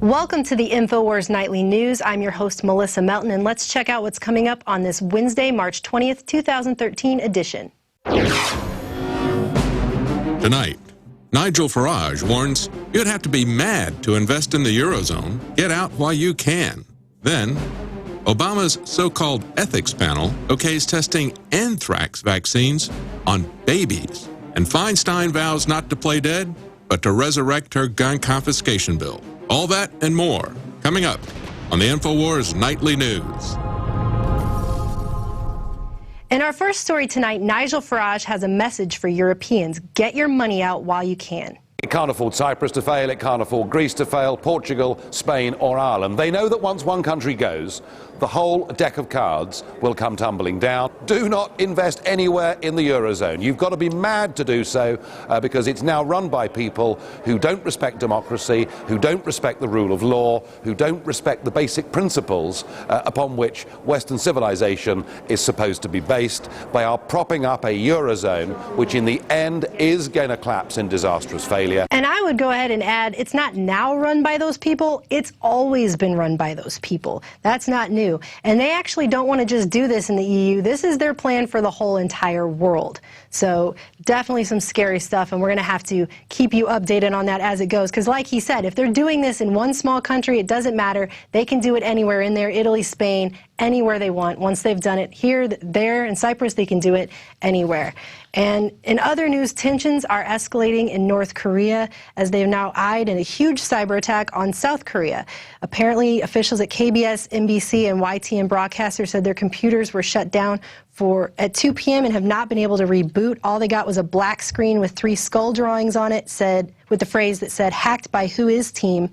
Welcome to the InfoWars Nightly News. I'm your host, Melissa Melton, and let's check out what's coming up on this Wednesday, March 20th, 2013 edition. Tonight, Nigel Farage warns you'd have to be mad to invest in the Eurozone. Get out while you can. Then, Obama's so-called ethics panel okays testing anthrax vaccines on babies. And Feinstein vows not to play dead, but to resurrect her gun confiscation bill. All that and more coming up on the InfoWars Nightly News. In our first story tonight, Nigel Farage has a message for Europeans. Get your money out while you can. It can't afford Cyprus to fail, it can't afford Greece to fail, Portugal, Spain or Ireland. They know that once one country goes, the whole deck of cards will come tumbling down. Do not invest anywhere in the Eurozone. You've got to be mad to do so because it's now run by people who don't respect democracy, who don't respect the rule of law, who don't respect the basic principles upon which Western civilization is supposed to be based. They are propping up a Eurozone which in the end is going to collapse in disastrous failure. And I would go ahead and add, it's not now run by those people, it's always been run by those people. That's not new. And they actually don't want to just do this in the EU. This is their plan for the whole entire world. So definitely some scary stuff, and we're going to have to keep you updated on that as it goes. Because like he said, if they're doing this in one small country, it doesn't matter. They can do it anywhere in there, Italy, Spain, anywhere they want. Once they've done it here, there, in Cyprus, they can do it anywhere. And in other news, tensions are escalating in North Korea as they have now eyed a huge cyber attack on South Korea. Apparently, officials at KBS, NBC, and YTN broadcasters said their computers were shut down at 2 p.m. and have not been able to reboot. All they got was a black screen with 3 skull drawings on it, with the phrase that said, "Hacked by Who Is Team."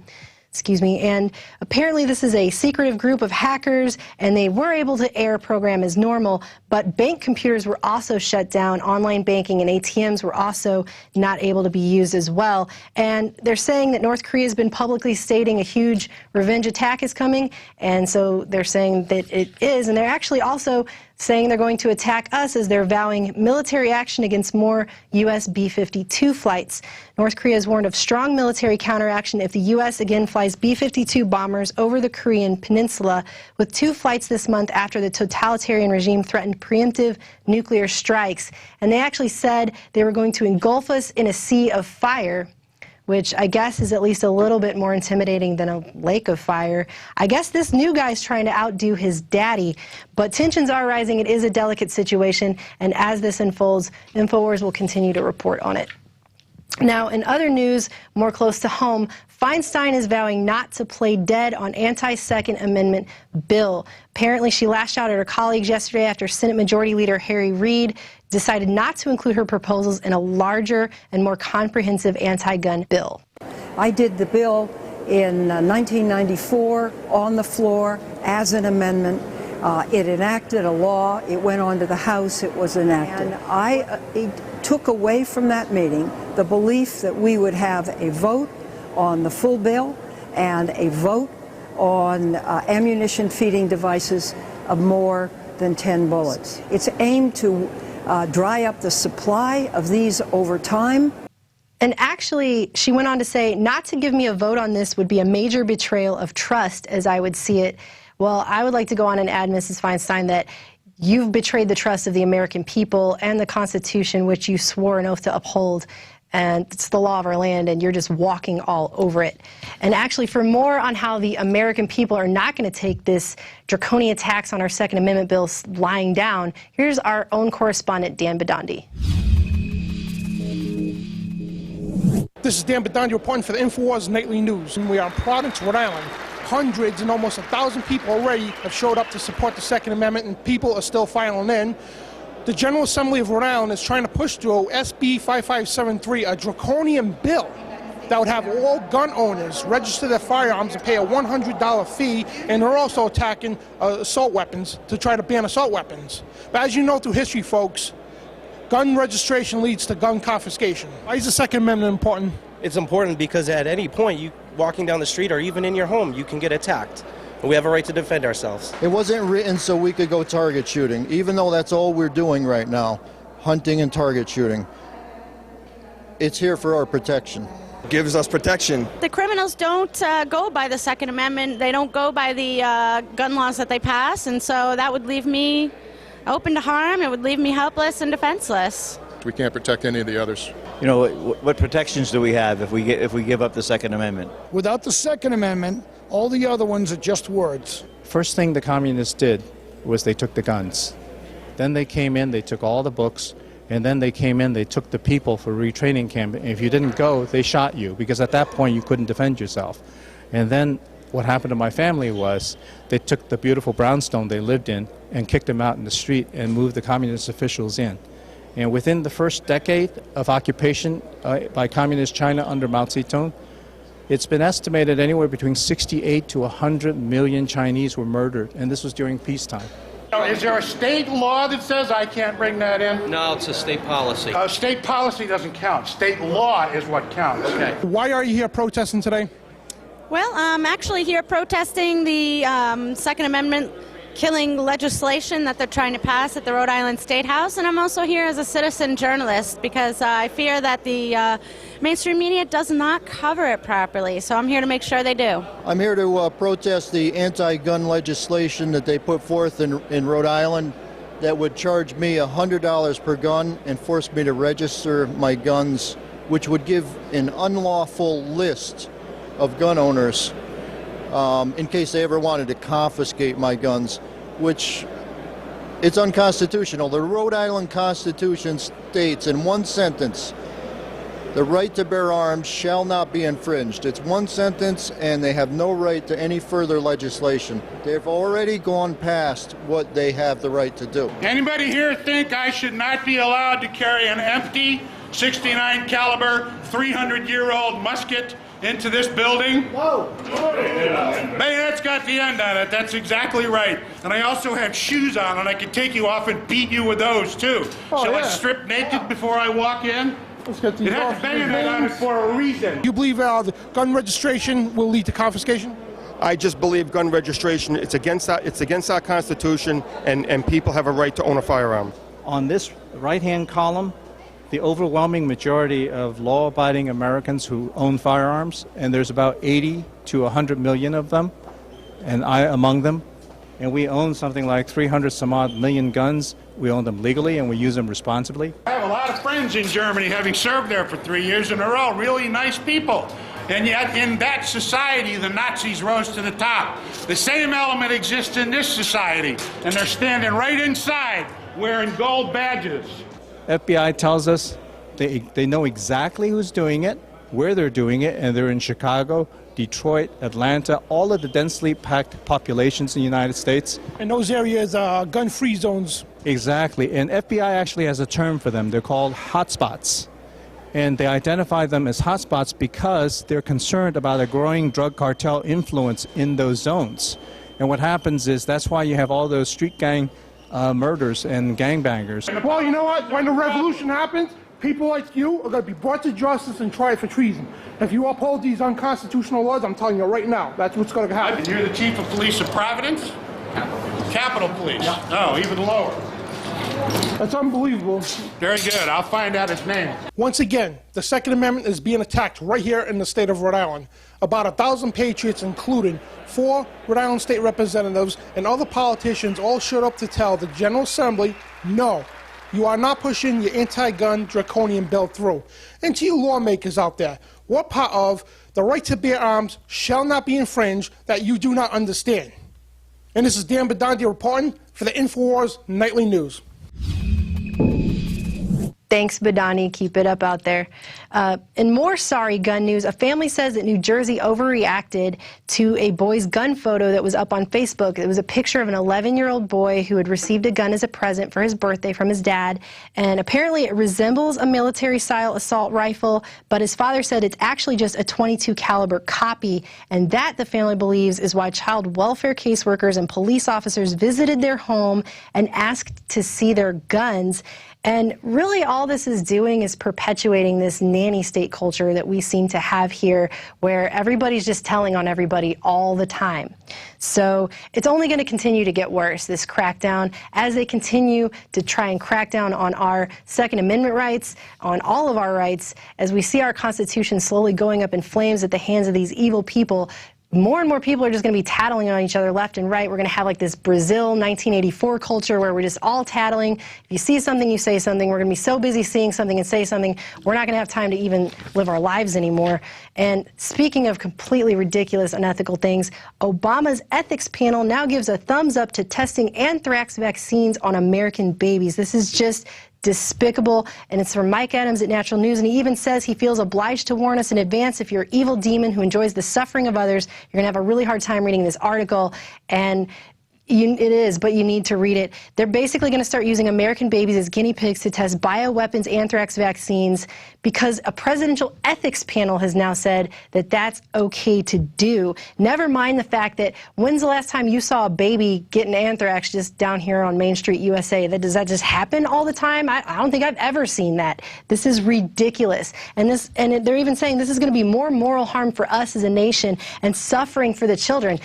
Excuse me, and apparently this is a secretive group of hackers, and they were able to air a program as normal, but bank computers were also shut down. Online banking and ATMs were also not able to be used as well. And they're saying that North Korea has been publicly stating a huge revenge attack is coming, and so they're saying that it is, and they're actually also saying they're going to attack us as they're vowing military action against more U.S. B-52 flights. North Korea has warned of strong military counteraction if the U.S. again flies B-52 bombers over the Korean peninsula, with 2 flights this month after the totalitarian regime threatened preemptive nuclear strikes. And they actually said they were going to engulf us in a sea of fire, which I guess is at least a little bit more intimidating than a lake of fire. I guess this new guy's trying to outdo his daddy, but tensions are rising. It is a delicate situation, and as this unfolds, InfoWars will continue to report on it. Now, in other news, more close to home, Feinstein is vowing not to play dead on anti-Second Amendment bill. Apparently, she lashed out at her colleagues yesterday after Senate Majority Leader Harry Reid decided not to include her proposals in a larger and more comprehensive anti-gun bill. I did the bill in 1994 on the floor as an amendment. It enacted a law. It went on to the House. It was enacted. And I took away from that meeting the belief that we would have a vote on the full bill and a vote on ammunition feeding devices of more than 10 bullets. It's aimed to dry up the supply of these over time. And actually, she went on to say, not to give me a vote on this would be a major betrayal of trust, as I would see it. Well, I would like to go on and add, Mrs. Feinstein, that you've betrayed the trust of the American people and the Constitution, which you swore an oath to uphold. And it's the law of our land, and you're just walking all over it. And actually, for more on how the American people are not going to take this draconian attacks on our Second Amendment bill lying down, here's our own correspondent, Dan Badandi. This is Dan Badandi reporting for the InfoWars Nightly News. We are in Providence, Rhode Island. Hundreds and almost 1,000 people already have showed up to support the Second Amendment, and people are still filing in. The General Assembly of Rhode Island is trying to push through SB 5573, a draconian bill that would have all gun owners register their firearms and pay a $100 fee, and they're also attacking assault weapons to try to ban assault weapons. But as you know through history, folks, gun registration leads to gun confiscation. Why is the Second Amendment important? It's important because at any point, you walking down the street or even in your home, you can get attacked. And we have a right to defend ourselves. It wasn't written so we could go target shooting, even though that's all we're doing right now, hunting and target shooting. It's here for our protection. Gives us protection. The criminals don't go by the Second Amendment. They don't go by the gun laws that they pass, and so that would leave me open to harm. It would leave me helpless and defenseless. We can't protect any of the others. You know, what protections do we have if we give up the Second Amendment? Without the Second Amendment, all the other ones are just words. First thing the communists did was they took the guns. Then they came in, they took all the books, and then they came in, they took the people for retraining camp. If you didn't go, they shot you, because at that point you couldn't defend yourself. And then what happened to my family was they took the beautiful brownstone they lived in and kicked them out in the street and moved the communist officials in. And within the first decade of occupation by communist China under Mao Zedong, it's been estimated anywhere between 68 to 100 million Chinese were murdered, and this was during peacetime. Is there a state law that says I can't bring that in? No, it's a state policy. State policy doesn't count. State law is what counts. Okay. Why are you here protesting today? Well, I'm actually here protesting the Second Amendment killing legislation that they're trying to pass at the Rhode Island State House, and I'm also here as a citizen journalist because I fear that the mainstream media does not cover it properly, so I'm here to make sure they do. I'm here to protest the anti-gun legislation that they put forth in Rhode Island that would charge me $100 per gun and force me to register my guns, which would give an unlawful list of gun owners in case they ever wanted to confiscate my guns, which it's unconstitutional. The Rhode Island Constitution states in one sentence, the right to bear arms shall not be infringed. It's one sentence, and they have no right to any further legislation. They've already gone past what they have the right to do. Anybody here think I should not be allowed to carry an empty 69 caliber 300-year-old musket into this building? No. Bayonet's got the end on it. That's exactly right. And I also have shoes on, and I can take you off and beat you with those, too. Shall I strip naked before I walk in? It has a bayonet on it for a reason. You believe the gun registration will lead to confiscation? I just believe gun registration, it's against our Constitution, and people have a right to own a firearm. On this right-hand column, the overwhelming majority of law-abiding Americans who own firearms, and there's about 80 to 100 million of them, and I among them, and we own something like 300 some odd million guns. We own them legally and we use them responsibly. I have a lot of friends in Germany, having served there for 3 years, and they're all really nice people. And yet in that society, the Nazis rose to the top. The same element exists in this society, and they're standing right inside wearing gold badges. FBI tells us they know exactly who's doing it, where they're doing it, and they're in Chicago, Detroit, Atlanta, all of the densely packed populations in the United States. And those areas are gun-free zones. Exactly, and FBI actually has a term for them. They're called hotspots. And they identify them as hotspots because they're concerned about a growing drug cartel influence in those zones. And what happens is that's why you have all those street gang murders and gangbangers. Well, you know what? When the revolution happens, people like you are going to be brought to justice and tried for treason. If you uphold these unconstitutional laws, I'm telling you right now, that's what's going to happen. You're the chief of police of Providence? Capitol Police. Yeah. Oh, even lower. That's unbelievable. Very good. I'll find out his name. Once again, the Second Amendment is being attacked right here in the state of Rhode Island. About 1,000 patriots, including 4 Rhode Island state representatives and other politicians, all showed up to tell the General Assembly, no, you are not pushing your anti-gun draconian bill through. And to you lawmakers out there, what part of the right to bear arms shall not be infringed that you do not understand? And this is Dan Bedandi reporting for the InfoWars Nightly News. Thanks, Badani. Keep it up out there. In more sorry gun news, a family says that New Jersey overreacted to a boy's gun photo that was up on Facebook. It was a picture of an 11-year-old boy who had received a gun as a present for his birthday from his dad, and apparently it resembles a military-style assault rifle, but his father said it's actually just a .22 caliber copy, and that, the family believes, is why child welfare caseworkers and police officers visited their home and asked to see their guns. And really all all this is doing is perpetuating this nanny state culture that we seem to have here, where everybody's just telling on everybody all the time. So it's only going to continue to get worse, this crackdown, as they continue to try and crack down on our Second Amendment rights, on all of our rights, as we see our Constitution slowly going up in flames at the hands of these evil people. More and more people are just going to be tattling on each other left and right. We're going to have like this Brazil 1984 culture where we're just all tattling. If you see something, you say something. We're going to be so busy seeing something and say something, we're not going to have time to even live our lives anymore. And speaking of completely ridiculous, unethical things, Obama's ethics panel now gives a thumbs up to testing anthrax vaccines on American babies. This is just despicable, and it's from Mike Adams at Natural News, and he even says he feels obliged to warn us in advance. If you're an evil demon who enjoys the suffering of others, you're going to have a really hard time reading this article. And it is, but you need to read it. They're basically going to start using American babies as guinea pigs to test bioweapons anthrax vaccines because a presidential ethics panel has now said that that's okay to do. Never mind the fact that when's the last time you saw a baby getting anthrax just down here on Main Street, USA? Does that just happen all the time? I don't think I've ever seen that. This is ridiculous. And they're even saying this is going to be more moral harm for us as a nation and suffering for the children.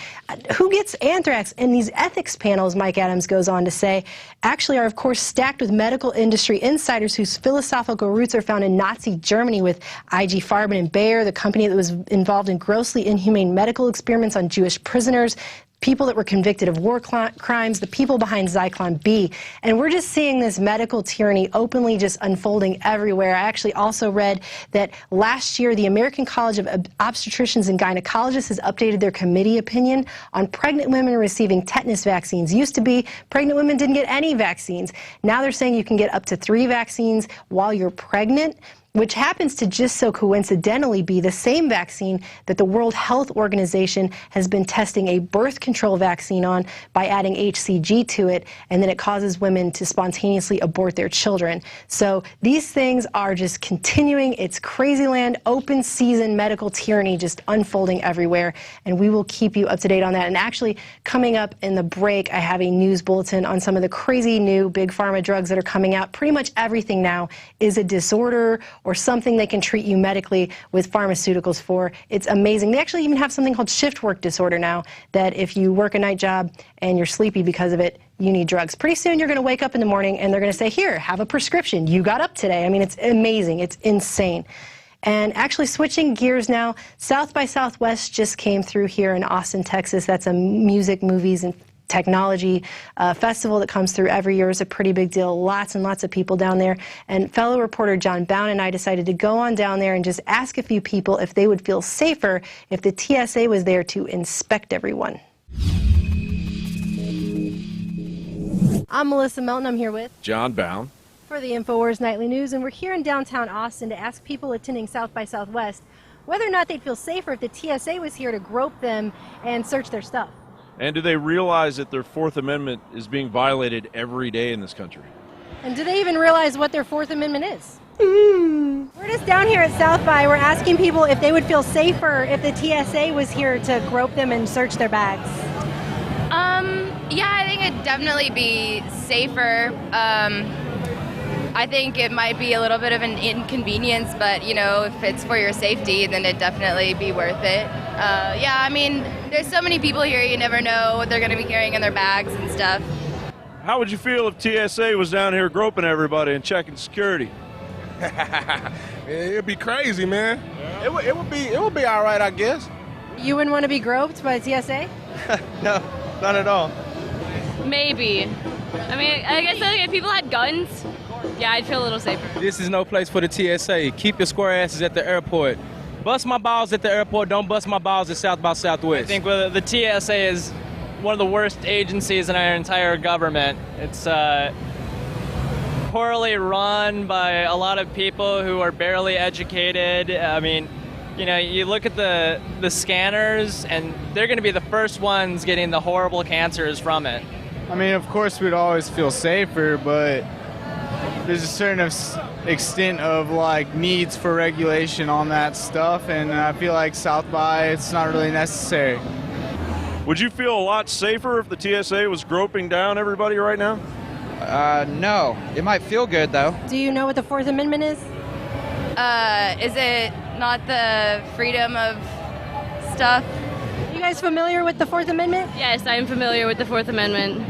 Who gets anthrax? And these ethics panels, Mike Adams goes on to say, actually are, of course, stacked with medical industry insiders whose philosophical roots are found in Nazi Germany, with IG Farben and Bayer, the company that was involved in grossly inhumane medical experiments on Jewish prisoners, people that were convicted of war crimes, the people behind Zyklon B. And we're just seeing this medical tyranny openly just unfolding everywhere. I actually also read that last year the American College of Obstetricians and Gynecologists has updated their committee opinion on pregnant women receiving tetanus vaccines. Used to be pregnant women didn't get any vaccines. Now they're saying you can get up to 3 vaccines while you're pregnant, which happens to just so coincidentally be the same vaccine that the World Health Organization has been testing a birth control vaccine on by adding HCG to it, and then it causes women to spontaneously abort their children. So these things are just continuing. It's crazy land, open season medical tyranny just unfolding everywhere, and we will keep you up to date on that. And actually, coming up in the break, I have a news bulletin on some of the crazy new big pharma drugs that are coming out. Pretty much everything now is a disorder or something they can treat you medically with pharmaceuticals for. It's amazing. They actually even have something called shift work disorder now, that if you work a night job and you're sleepy because of it, you need drugs. Pretty soon you're going to wake up in the morning and they're going to say, here, have a prescription. You got up today. I mean, it's amazing. It's insane. And actually switching gears now, South by Southwest just came through here in Austin, Texas. That's a music, movies, and technology festival that comes through every year. Is a pretty big deal. Lots and lots of people down there. And fellow reporter John Bound and I decided to go on down there and just ask a few people if they would feel safer if the TSA was there to inspect everyone. I'm Melissa Melton. I'm here with John Bound for the InfoWars Nightly News, and we're here in downtown Austin to ask people attending South by Southwest whether or not they'd feel safer if the TSA was here to grope them and search their stuff. And do they realize that their Fourth Amendment is being violated every day in this country? And do they even realize what their Fourth Amendment is? We're just down here at South by. We're asking people if they would feel safer if the TSA was here to grope them and search their bags. Yeah, I think it'd definitely be safer. I think it might be a little bit of an inconvenience, but, you know, if it's for your safety, then it'd definitely be worth it. Yeah, I mean, there's so many people here, you never know what they're going to be carrying in their bags and stuff. How would you feel if TSA was down here groping everybody and checking security? It'd be crazy, man. Yeah. It would be all right, I guess. You wouldn't want to be groped by TSA? No, not at all. Maybe. I mean, I guess if people had guns, yeah, I'd feel a little safer. This is no place for the TSA. Keep your square asses at the airport. Bust my balls at the airport, don't bust my balls at South by Southwest. I think the TSA is one of the worst agencies in our entire government. It's poorly run by a lot of people who are barely educated. I mean, you know, you look at the scanners, and they're going to be the first ones getting the horrible cancers from it. I mean, of course, we'd always feel safer, but there's a certain extent of like needs for regulation on that stuff, and I feel like South by, it's not really necessary. Would you feel a lot safer if the TSA was groping down everybody right now? No. It might feel good, though. Do you know what the Fourth Amendment is? Is it not the freedom of stuff? Are you guys familiar with the Fourth Amendment? Yes, I am familiar with the Fourth Amendment.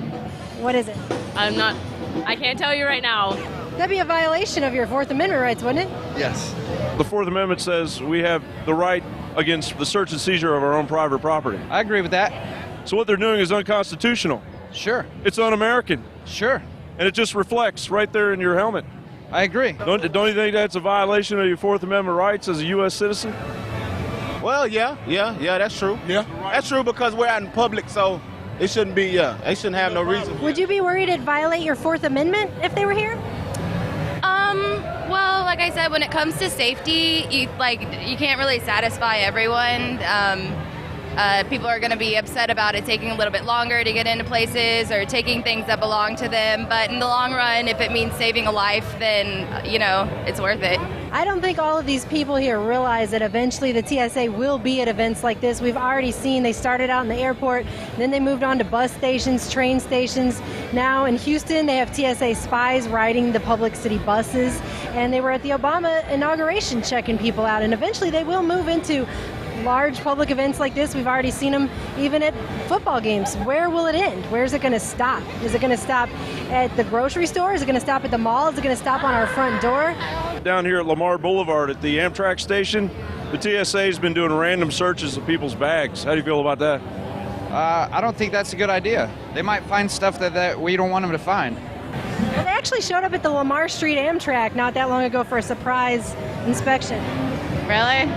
What is it? I can't tell you right now. That'd be a violation of your Fourth Amendment rights, wouldn't it? Yes. The Fourth Amendment says we have the right against the search and seizure of our own private property. I agree with that. So what they're doing is unconstitutional. Sure. It's un-American. Sure. And it just reflects right there in your helmet. I agree. Don't you think that's a violation of your Fourth Amendment rights as a U.S. citizen? Well, yeah, that's true. Yeah. That's true because we're out in public, so it shouldn't be, they shouldn't have no reason. Would you be worried it'd violate your Fourth Amendment if they were here? Well, like I said, when it comes to safety, you can't really satisfy everyone. People are going to be upset about it taking a little bit longer to get into places or taking things that belong to them. But in the long run, if it means saving a life, then, it's worth it. I don't think all of these people here realize that eventually the TSA will be at events like this. We've already seen they started out in the airport, then they moved on to bus stations, train stations. Now in Houston, they have TSA spies riding the public city buses, and they were at the Obama inauguration checking people out, and eventually they will move into large public events like this. We've already seen them even at football games. Where will it end? Where's it going to stop? Is it going to stop at the grocery store? Is it going to stop at the mall? Is it going to stop on our front door? Down here at Lamar Boulevard at the Amtrak station, the TSA has been doing random searches of people's bags. How do you feel about that? I don't think that's a good idea. They might find stuff that we don't want them to find. Well, they actually showed up at the Lamar Street Amtrak not that long ago for a surprise inspection. Really?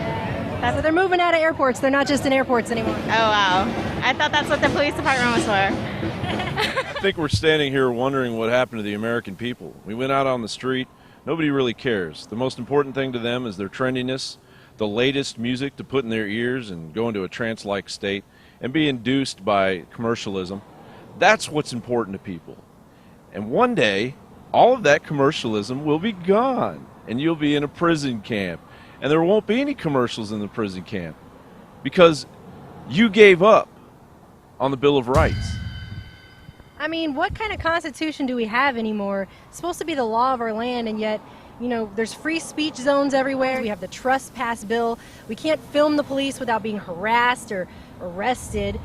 So they're moving out of airports. They're not just in airports anymore. Oh, wow. I thought that's what the police department was for. I think we're standing here wondering what happened to the American people. We went out on the street. Nobody really cares. The most important thing to them is their trendiness, the latest music to put in their ears and go into a trance-like state and be induced by commercialism. That's what's important to people. And one day, all of that commercialism will be gone, and you'll be in a prison camp. And there won't be any commercials in the prison camp because you gave up on the Bill of Rights. I mean, what kind of constitution do we have anymore? It's supposed to be the law of our land, and yet, there's free speech zones everywhere. We have the trespass bill. We can't film the police without being harassed or arrested.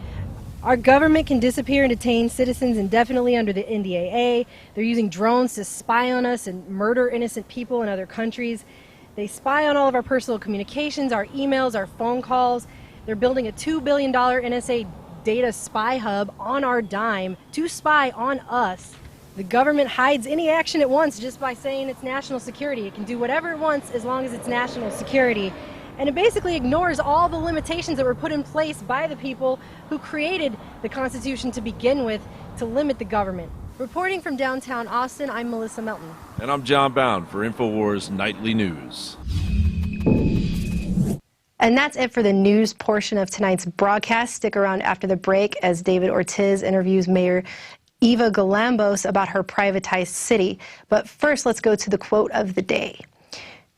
Our government can disappear and detain citizens indefinitely under the NDAA. They're using drones to spy on us and murder innocent people in other countries. They spy on all of our personal communications, our emails, our phone calls. They're building a $2 billion NSA data spy hub on our dime to spy on us. The government hides any action it wants just by saying it's national security. It can do whatever it wants as long as it's national security. And it basically ignores all the limitations that were put in place by the people who created the Constitution to begin with to limit the government. Reporting from downtown Austin, I'm Melissa Melton. And I'm John Bound for InfoWars Nightly News. And that's it for the news portion of tonight's broadcast. Stick around after the break as David Ortiz interviews Mayor Eva Galambos about her privatized city. But first, let's go to the quote of the day.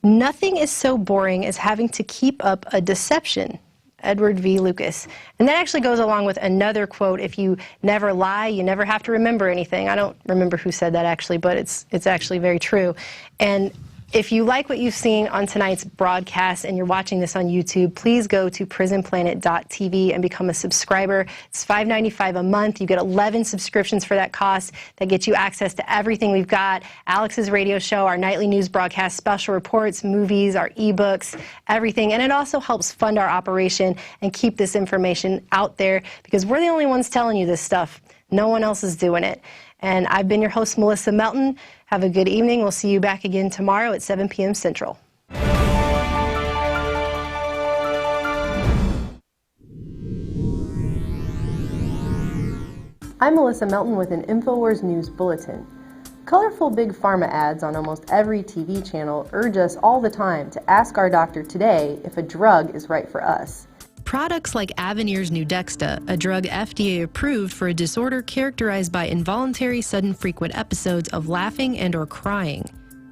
Nothing is so boring as having to keep up a deception. Edward V. Lucas. And that actually goes along with another quote, if you never lie, you never have to remember anything. I don't remember who said that actually, but it's actually very true. And if you like what you've seen on tonight's broadcast and you're watching this on YouTube, please go to prisonplanet.tv and become a subscriber. It's $5.95 a month. You get 11 subscriptions for that cost. That gets you access to everything we've got. Alex's radio show, our nightly news broadcast, special reports, movies, our ebooks, everything. And it also helps fund our operation and keep this information out there because we're the only ones telling you this stuff. No one else is doing it. And I've been your host, Melissa Melton. Have a good evening. We'll see you back again tomorrow at 7 p.m. Central. I'm Melissa Melton with an InfoWars News Bulletin. Colorful big pharma ads on almost every TV channel urge us all the time to ask our doctor today if a drug is right for us. Products like Avanir's Nuedexta, a drug FDA approved for a disorder characterized by involuntary sudden frequent episodes of laughing and or crying.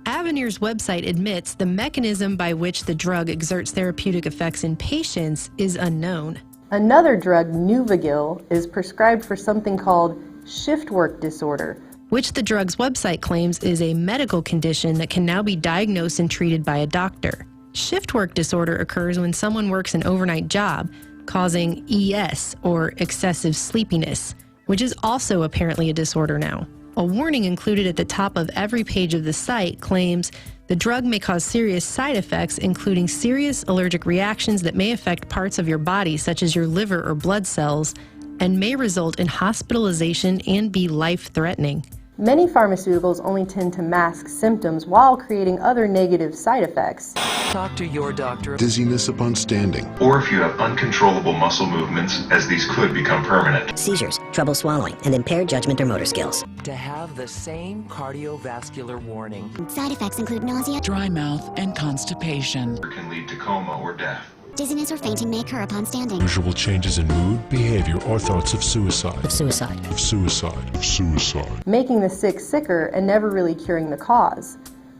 Avanir's website admits the mechanism by which the drug exerts therapeutic effects in patients is unknown. Another drug, Nuvigil, is prescribed for something called shift work disorder, which the drug's website claims is a medical condition that can now be diagnosed and treated by a doctor. Shift work disorder occurs when someone works an overnight job, causing ES, or excessive sleepiness, which is also apparently a disorder now. A warning included at the top of every page of the site claims the drug may cause serious side effects, including serious allergic reactions that may affect parts of your body, such as your liver or blood cells, and may result in hospitalization and be life-threatening. Many pharmaceuticals only tend to mask symptoms while creating other negative side effects. Talk to your doctor. Dizziness upon standing. Or if you have uncontrollable muscle movements, as these could become permanent. Seizures, trouble swallowing, and impaired judgment or motor skills. To have the same cardiovascular warning. Side effects include nausea, dry mouth, and constipation. Or can lead to coma or death. Dizziness or fainting may occur upon standing. Usual changes in mood, behavior, or thoughts of suicide. Of suicide. Of suicide. Of suicide. Making the sick sicker and never really curing the cause.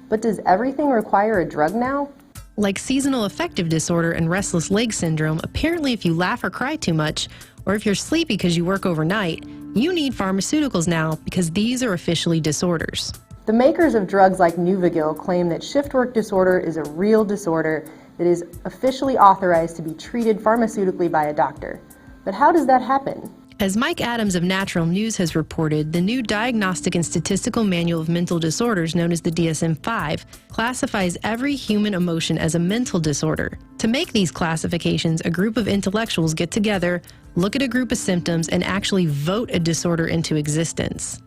But does everything require a drug now? Like seasonal affective disorder and restless leg syndrome, apparently if you laugh or cry too much, or if you're sleepy because you work overnight, you need pharmaceuticals now because these are officially disorders. The makers of drugs like Nuvigil claim that shift work disorder is a real disorder that is officially authorized to be treated pharmaceutically by a doctor. But how does that happen? As Mike Adams of Natural News has reported, the new Diagnostic and Statistical Manual of Mental Disorders, known as the DSM-5, classifies every human emotion as a mental disorder. To make these classifications, a group of intellectuals get together, look at a group of symptoms, and actually vote a disorder into existence.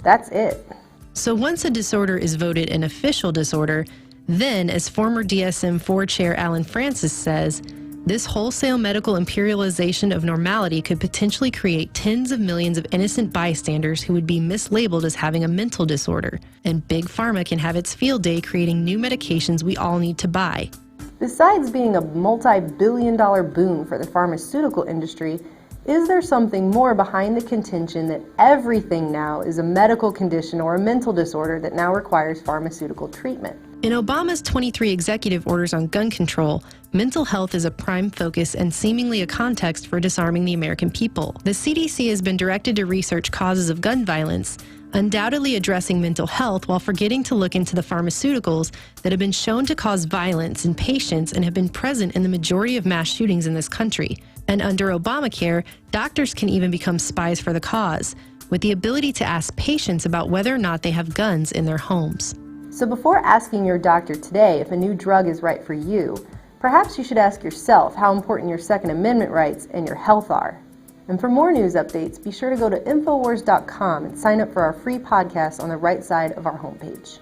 That's it. So once a disorder is voted an official disorder, then, as former DSM-4 chair Alan Francis says, this wholesale medical imperialization of normality could potentially create tens of millions of innocent bystanders who would be mislabeled as having a mental disorder. And Big Pharma can have its field day creating new medications we all need to buy. Besides being a multi-billion-dollar boon for the pharmaceutical industry, is there something more behind the contention that everything now is a medical condition or a mental disorder that now requires pharmaceutical treatment? In Obama's 23 executive orders on gun control, mental health is a prime focus and seemingly a context for disarming the American people. The CDC has been directed to research causes of gun violence, undoubtedly addressing mental health while forgetting to look into the pharmaceuticals that have been shown to cause violence in patients and have been present in the majority of mass shootings in this country. And under Obamacare, doctors can even become spies for the cause, with the ability to ask patients about whether or not they have guns in their homes. So before asking your doctor today if a new drug is right for you, perhaps you should ask yourself how important your Second Amendment rights and your health are. And for more news updates, be sure to go to Infowars.com and sign up for our free podcast on the right side of our homepage.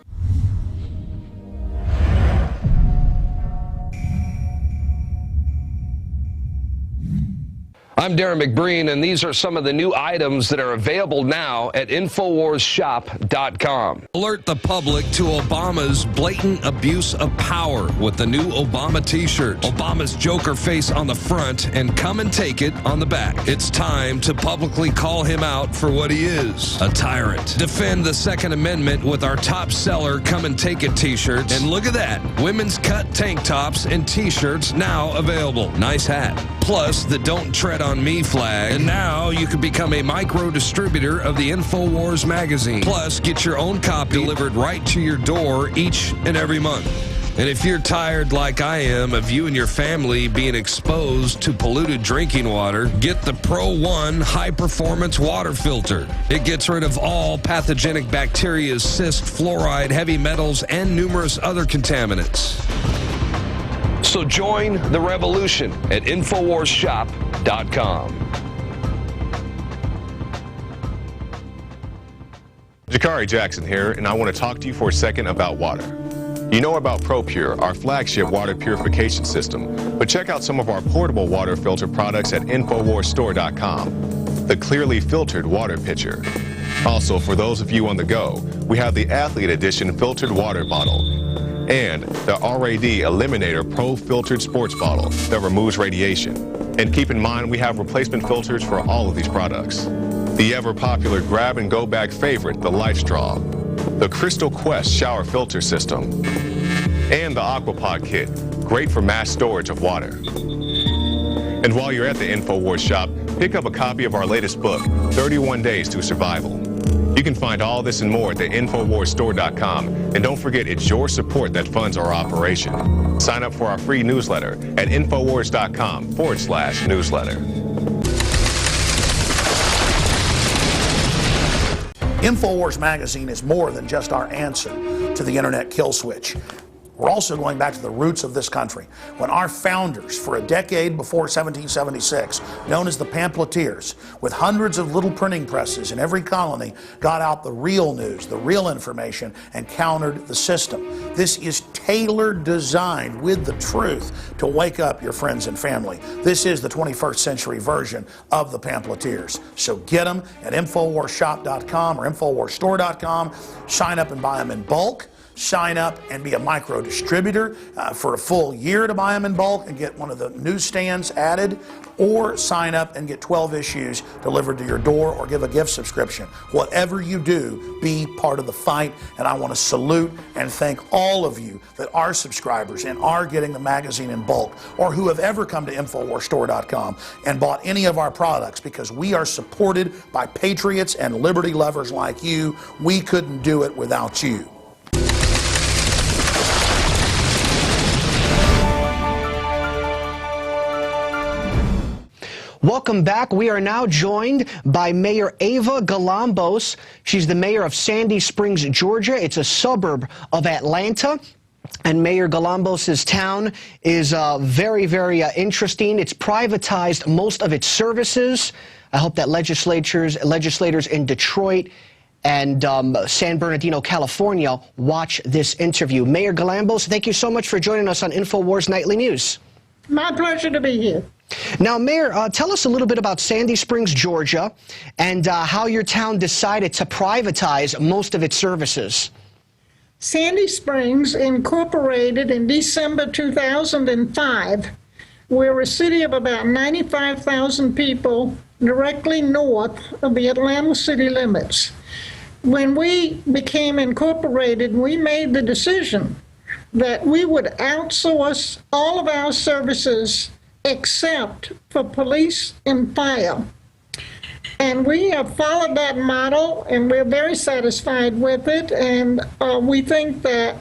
I'm Darren McBreen, and these are some of the new items that are available now at InfoWarsShop.com. Alert the public to Obama's blatant abuse of power with the new Obama t-shirt. Obama's Joker face on the front and come and take it on the back. It's time to publicly call him out for what he is, a tyrant. Defend the Second Amendment with our top seller Come and Take It t-shirts. And look at that, women's cut tank tops and t-shirts now available. Nice hat. Plus the Don't Tread on Me flag. And now you can become a micro distributor of the InfoWars magazine. Plus, get your own copy delivered right to your door each and every month. And if you're tired like I am of you and your family being exposed to polluted drinking water, get the Pro One High Performance Water Filter. It gets rid of all pathogenic bacteria, cyst, fluoride, heavy metals, and numerous other contaminants. So join the revolution at InfoWarsShop.com. Jakari Jackson here, and I want to talk to you for a second about water. You know about ProPure, our flagship water purification system, but check out some of our portable water filter products at InfoWarsStore.com. The clearly filtered water pitcher. Also, for those of you on the go, we have the Athlete Edition filtered water bottle and the RAD Eliminator Pro filtered sports bottle that removes radiation. And keep in mind, we have replacement filters for all of these products. The ever-popular grab-and-go bag favorite, the Life Straw, the Crystal Quest shower filter system, and the Aquapod kit, great for mass storage of water. And while you're at the InfoWars shop, pick up a copy of our latest book, 31 Days to Survival. You You can find all this and more at the InfoWarsStore.com. And don't forget, it's your support that funds our operation. Sign up for our free newsletter at InfoWars.com/newsletter. InfoWars magazine is more than just our answer to the internet kill switch. We're also going back to the roots of this country, when our founders, for a decade before 1776, known as the pamphleteers, with hundreds of little printing presses in every colony, got out the real news, the real information, and countered the system. This is tailored, designed with the truth to wake up your friends and family. This is the 21st century version of the pamphleteers. So get them at InfoWarsShop.com or InfoWarsStore.com. Sign up and buy them in bulk. Sign up and be a micro distributor for a full year to buy them in bulk and get one of the newsstands added, or sign up and get 12 issues delivered to your door, or give a gift subscription. Whatever you do, be part of the fight. And I want to salute and thank all of you that are subscribers and are getting the magazine in bulk, or who have ever come to InfoWarsStore.com and bought any of our products, because we are supported by patriots and liberty lovers like you. We couldn't do it without you. Welcome back. We are now joined by Mayor Ava Galambos. She's the mayor of Sandy Springs, Georgia. It's a suburb of Atlanta. And Mayor Galambos' town is very, very interesting. It's privatized most of its services. I hope that legislators in Detroit and San Bernardino, California, watch this interview. Mayor Galambos, thank you so much for joining us on InfoWars Nightly News. My pleasure to be here. Now, Mayor, tell us a little bit about Sandy Springs, Georgia, and how your town decided to privatize most of its services. Sandy Springs incorporated in December 2005. We're a city of about 95,000 people directly north of the Atlanta city limits. When we became incorporated, we made the decision that we would outsource all of our services except for police and fire. And we have followed that model, and we're very satisfied with it, and we think that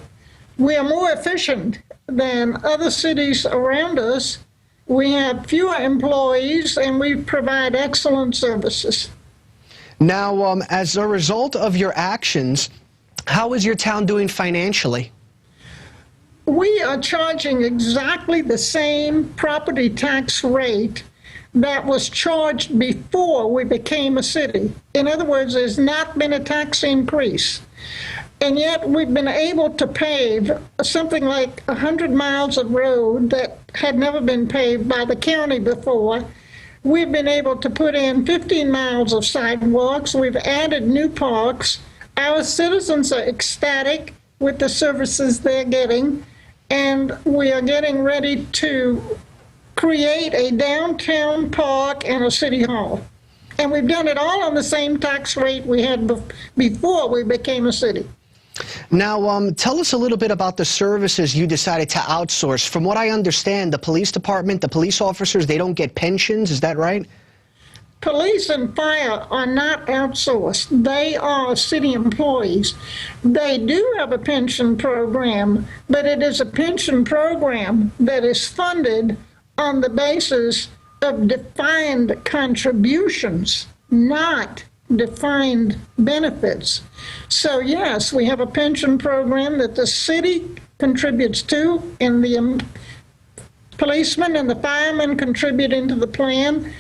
we are more efficient than other cities around us. We have fewer employees, and we provide excellent services. Now, as a result of your actions, how is your town doing financially? We are charging exactly the same property tax rate that was charged before we became a city. In other words, there's not been a tax increase. And yet we've been able to pave something like 100 miles of road that had never been paved by the county before. We've been able to put in 15 miles of sidewalks. We've added new parks. Our citizens are ecstatic with the services they're getting. And we are getting ready to create a downtown park and a city hall. And we've done it all on the same tax rate we had before we became a city. Now, tell us a little bit about the services you decided to outsource. From what I understand, the police department, the police officers, they don't get pensions. Is that right? Police and fire are not outsourced. They are city employees. They do have a pension program, but it is a pension program that is funded on the basis of defined contributions, not defined benefits. So yes, we have a pension program that the city contributes to, and the policemen and the firemen contribute into the plan.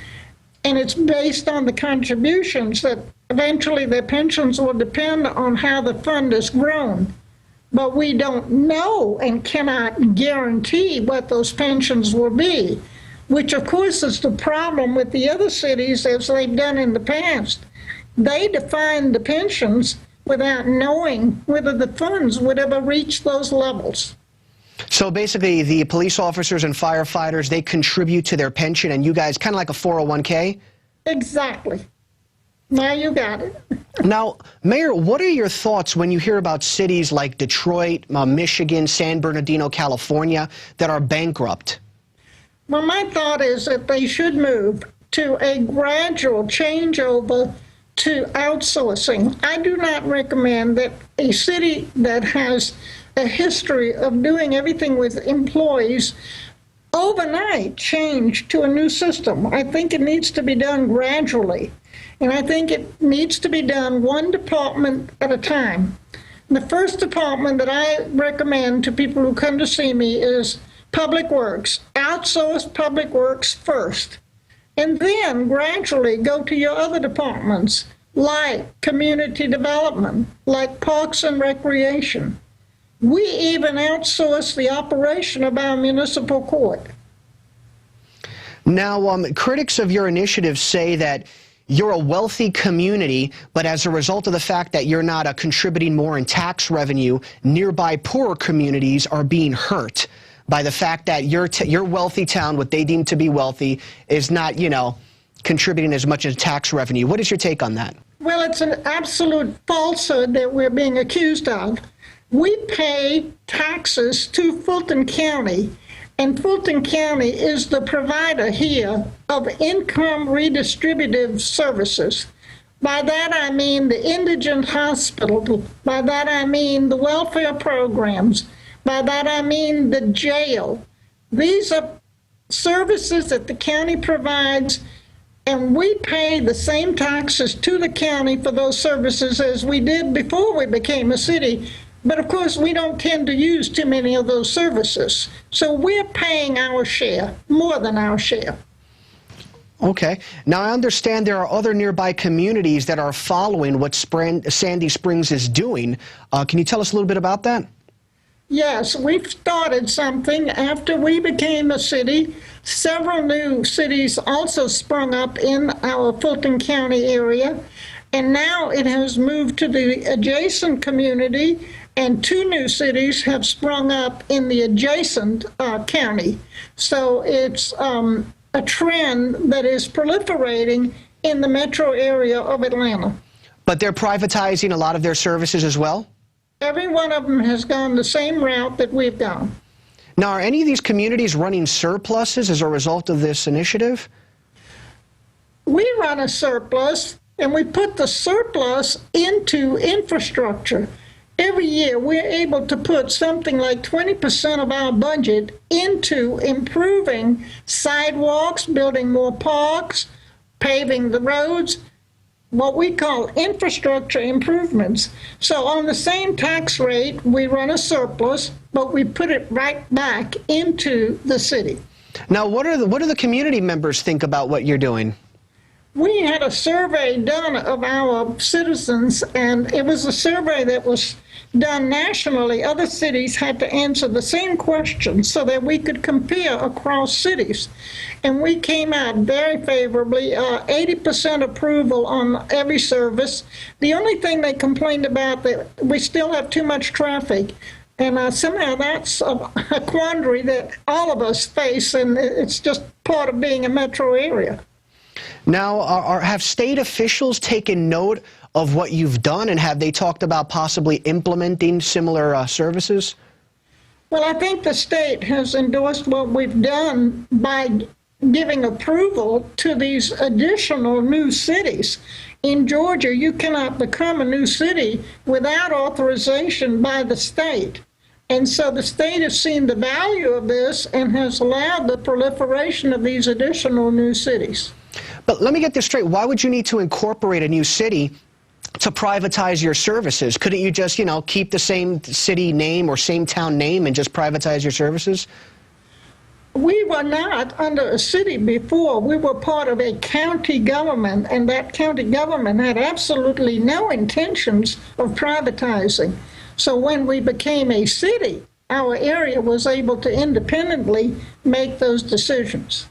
And it's based on the contributions that eventually their pensions will depend on how the fund has grown. But we don't know and cannot guarantee what those pensions will be, which of course is the problem with the other cities as they've done in the past. They define the pensions without knowing whether the funds would ever reach those levels. So basically, the police officers and firefighters, they contribute to their pension, and you guys, kind of like a 401k? Exactly. Now you got it. Now, Mayor, what are your thoughts when you hear about cities like Detroit, Michigan, San Bernardino, California, that are bankrupt? Well, my thought is that they should move to a gradual changeover to outsourcing. I do not recommend that a city that has a history of doing everything with employees overnight change to a new system. I think it needs to be done gradually, and I think it needs to be done one department at a time. The first department that I recommend to people who come to see me is Public Works. Outsource Public Works first, and then gradually go to your other departments, like Community Development, like Parks and Recreation. We even outsource the operation of our municipal court. Now, critics of your initiative say that you're a wealthy community, but as a result of the fact that you're not contributing more in tax revenue, nearby poorer communities are being hurt by the fact that your wealthy town, what they deem to be wealthy, is not, you know, contributing as much as tax revenue. What is your take on that? Well, it's an absolute falsehood that we're being accused of. We pay taxes to Fulton County, and Fulton County is the provider here of income redistributive services. By that I mean the indigent hospital. By that I mean the welfare programs. By that I mean the jail. These are services that the county provides, and we pay the same taxes to the county for those services as we did before we became a city. But of course, we don't tend to use too many of those services. So we're paying our share, more than our share. Okay. Now, I understand there are other nearby communities that are following what Sandy Springs is doing. Can you tell us a little bit about that? Yes, we've started something. After we became a city, several new cities also sprung up in our Fulton County area, and now it has moved to the adjacent community, and 2 new cities have sprung up in the adjacent county. So it's a trend that is proliferating in the metro area of Atlanta. But they're privatizing a lot of their services as well? Every one of them has gone the same route that we've gone. Now, are any of these communities running surpluses as a result of this initiative? We run a surplus, and we put the surplus into infrastructure. Every year, we're able to put something like 20% of our budget into improving sidewalks, building more parks, paving the roads, what we call infrastructure improvements. So on the same tax rate, we run a surplus, but we put it right back into the city. Now, what do the community members think about what you're doing? We had a survey done of our citizens, and it was a survey that was done nationally. Other cities had to answer the same question so that we could compare across cities. And we came out very favorably, 80% approval on every service. The only thing they complained about that we still have too much traffic. And somehow that's a quandary that all of us face, and it's just part of being a metro area. Now, have state officials taken note of what you've done, and have they talked about possibly implementing similar services? Well, I think the state has endorsed what we've done by giving approval to these additional new cities. In Georgia, you cannot become a new city without authorization by the state. And so the state has seen the value of this and has allowed the proliferation of these additional new cities. But let me get this straight. Why would you need to incorporate a new city to privatize your services? Couldn't you just, you know, keep the same city name or same town name and just privatize your services? We were not under a city before. We were part of a county government, and that county government had absolutely no intentions of privatizing. So when we became a city, our area was able to independently make those decisions.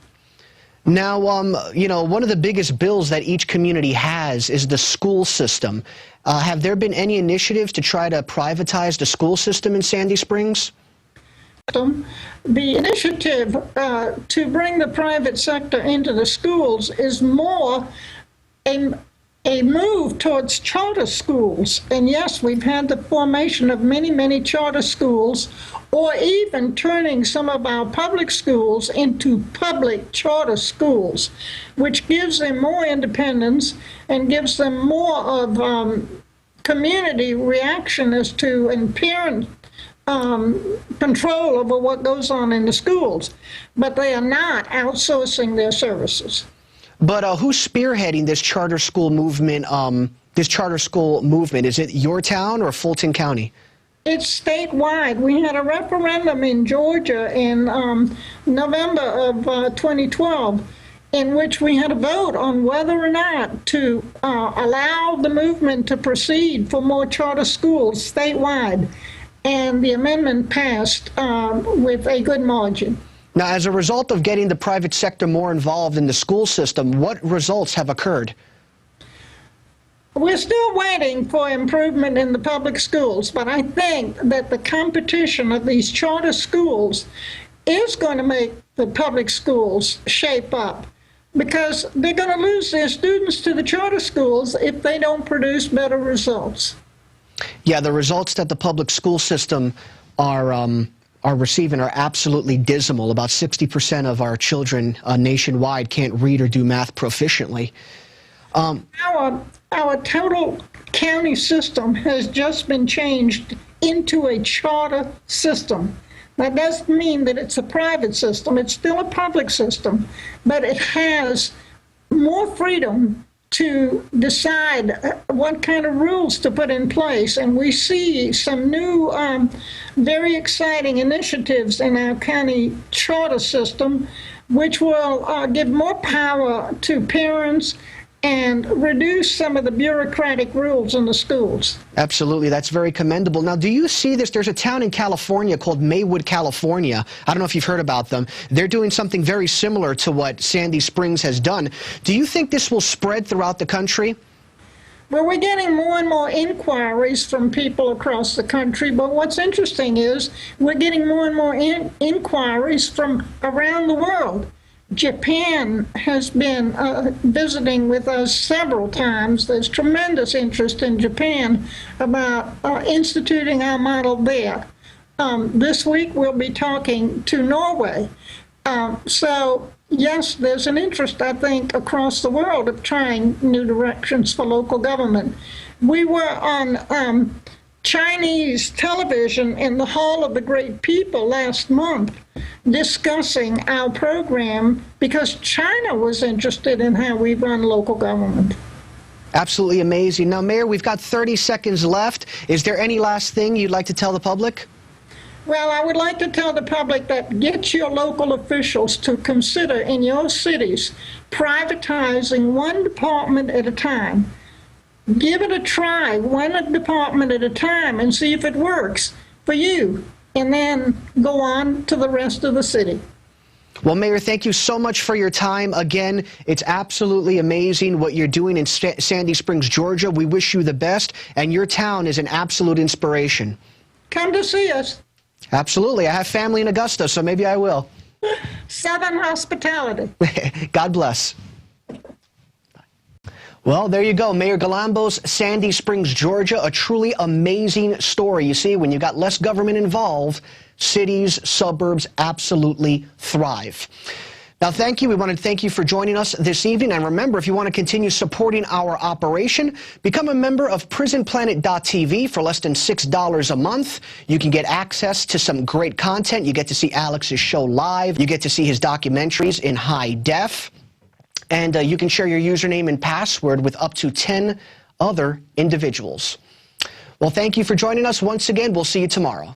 Now, you know, one of the biggest bills that each community has is the school system. Have there been any initiatives to try to privatize the school system in Sandy Springs? The initiative to bring the private sector into the schools is more a a move towards charter schools. And yes, we've had the formation of many, many charter schools, or even turning some of our public schools into public charter schools, which gives them more independence and gives them more of community reaction as to and parent control over what goes on in the schools. But they are not outsourcing their services. But who's spearheading this charter school movement? Is it your town or Fulton County? It's statewide. We had a referendum in Georgia in November of 2012, in which we had a vote on whether or not to allow the movement to proceed for more charter schools statewide. And the amendment passed with a good margin. Now, as a result of getting the private sector more involved in the school system, what results have occurred? We're still waiting for improvement in the public schools, but I think that the competition of these charter schools is going to make the public schools shape up, because they're going to lose their students to the charter schools if they don't produce better results. Yeah, the results that the public school system are receiving are absolutely dismal. About 60% of our children nationwide can't read or do math proficiently. Our total county system has just been changed into a charter system. That doesn't mean that it's a private system. It's still a public system, but it has more freedom to decide what kind of rules to put in place. And we see some new, very exciting initiatives in our county charter system, which will give more power to parents and reduce some of the bureaucratic rules in the schools. Absolutely. That's very commendable. Now, do you see this? There's a town in California called Maywood, California. I don't know if you've heard about them. They're doing something very similar to what Sandy Springs has done. Do you think this will spread throughout the country? Well, we're getting more and more inquiries from people across the country, but what's interesting is we're getting more and more inquiries from around the world. Japan has been visiting with us several times. There's tremendous interest in Japan about instituting our model there. This week we'll be talking to Norway. So yes, there's an interest, I think, across the world of trying new directions for local government. We were on Chinese television in the Hall of the Great People last month discussing our program because China was interested in how we run local government. Absolutely amazing. Now, Mayor, we've got 30 seconds left. Is there any last thing you'd like to tell the public? Well, I would like to tell the public that get your local officials to consider in your cities privatizing one department at a time. Give it a try, one department at a time, and see if it works for you, and then go on to the rest of the city. Well, Mayor, thank you so much for your time. Again, it's absolutely amazing what you're doing in Sandy Springs, Georgia. We wish you the best, and your town is an absolute inspiration. Come to see us. Absolutely. I have family in Augusta, so maybe I will. Southern hospitality. God bless. Well, there you go. Mayor Galambos, Sandy Springs, Georgia, a truly amazing story. You see, when you got less government involved, cities, suburbs absolutely thrive. Now, thank you. We want to thank you for joining us this evening. And remember, if you want to continue supporting our operation, become a member of PrisonPlanet.tv for less than $6 a month. You can get access to some great content. You get to see Alex's show live. You get to see his documentaries in high def. And you can share your username and password with up to 10 other individuals. Well, thank you for joining us once again. We'll see you tomorrow.